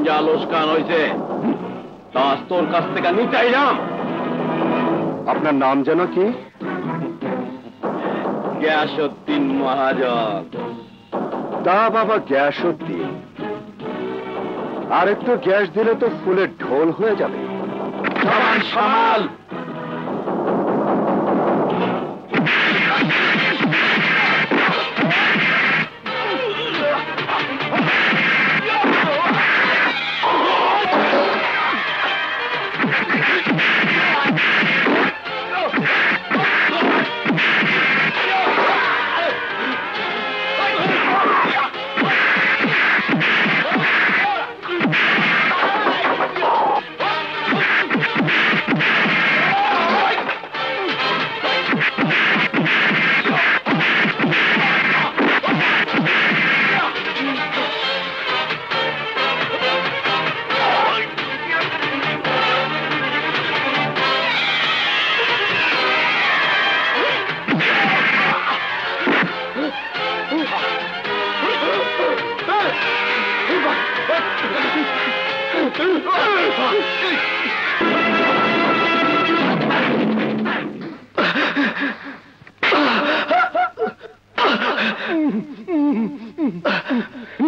যা লোসকান হয়েছে তা তোর কাছ থেকে নিতেই না। আপনার নাম যেন কি? গিয়াসউদ্দিন মহাজন। তা বাবা গিয়াসউদ্দিন, আর একটু গ্যাস দিলে তো ফুলের ঢোল হয়ে যাবে। সামাল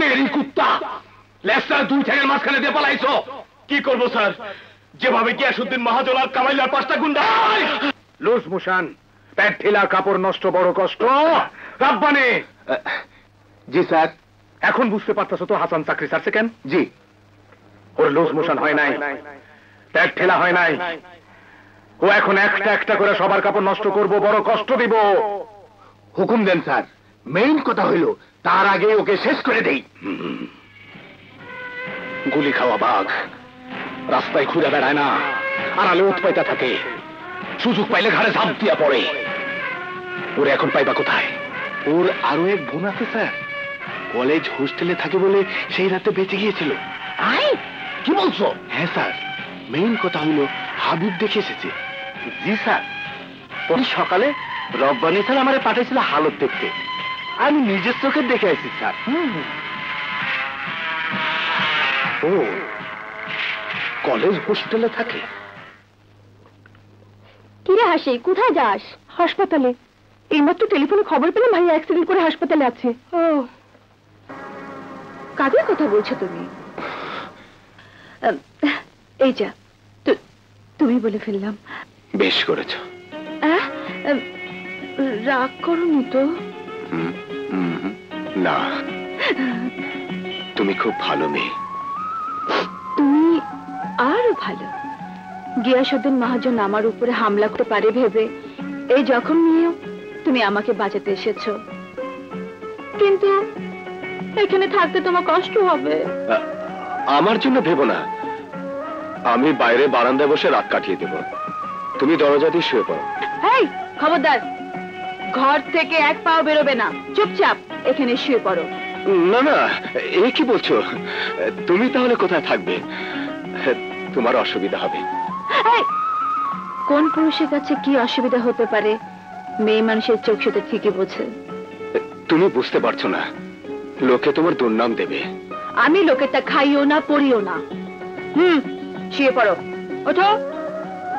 মেরি কুত্তা, লেসটা দুই ঠ্যাঙের মাঝখানে দিয়ে পালাইছো। কি করবো স্যার, যেভাবে গিয়াসউদ্দিন মহাজন আর কামাইলার 5টা গুন্ডা। লুজ মোশন, পেট ঢিলা, কাপড় নষ্ট, বড় কষ্ট। রাব্বানি। জি স্যার। এখন বুঝতে পারতেছো তো হাসান চাকরি ছাড়ছে কেন? জি। ওর লুজ মোশন হয় নাই, পেট ঠেলা হয় নাই। ও এখন একটা একটা করে সবার কাপড় নষ্ট করব, বড় কষ্ট দিব। হুকুম দেন স্যার। মেইন কথা হইল তার আগে ওকে শেষ করে দেই। গুলি খাওয়া বাঘ রাস্তায় ঘুরে বেড়ায় না, আড়ালে উৎপাইতা থাকে, সুযোগ পাইলে ঘাড়ে ঝাঁপ দিয়া পড়ে। ওরে এখন পাইবা কোথায়? ওর আরো এক বোন আছে স্যার, কলেজ হোস্টেলে থাকে বলে সেই রাতে বেঁচে গিয়েছিল। কি বলছো? হ্যাঁ স্যার, মেইন কথা হইল হাবিব দেখে এসেছে। জি স্যার, প্রতি সকালে রব্বানি স্যার আমারে পাঠাইছিল হালত দেখতে, আমি নিজের চোখে দেখে আসি স্যার। ও কলেজ হোস্টেলে থাকে। কিরে হাসি, কোথায় যাস? হাসপাতালে। এইমাত্র টেলিফোনে খবর পেলাম ভাই অ্যাক্সিডেন্ট করে হাসপাতালে আছে। ও, কাদের কথা বলছো তুমি? এই যা, তুমি বলে ফেললাম। বেশ করেছো। রাগ করোনি তো? না, তুমি খুব ভালো মেয়ে। তুমি আরো ভালো। গিয়াসউদ্দিন মহাজন আমার উপরে হামলা করতে পারে ভেবে এই জখম নিয়েও তুমি আমাকে বাঁচাতে এসেছো, কিন্তু এখানে থাকতে তোমার কষ্ট হবে। আমার জন্য ভেবো না, আমি বাইরে বারান্দায় বসে রাত কাটিয়ে দেব, তুমি দরজা দিয়ে শুয়ে পড়ো। এই খবরদার, ঘর থেকে এক পাও বেরোবে না, চুপচাপ এখানে শুয়ে পড়ো। না না, এ কি বলছো? তুমি তাহলে কোথায় থাকবে? তোমার অসুবিধা হবে। কোন পুরুষের কাছে কি অসুবিধা হতে পারে মেয়ে মানুষের চোখ সেটা ঠিকই বোঝে। তুমি বুঝতে পারছো না, লোকে তোমার দুর্নাম দেবে। আমি লোকেরটা খাইও না, পড়িও না। শুয়ে পড়ো, ওঠো।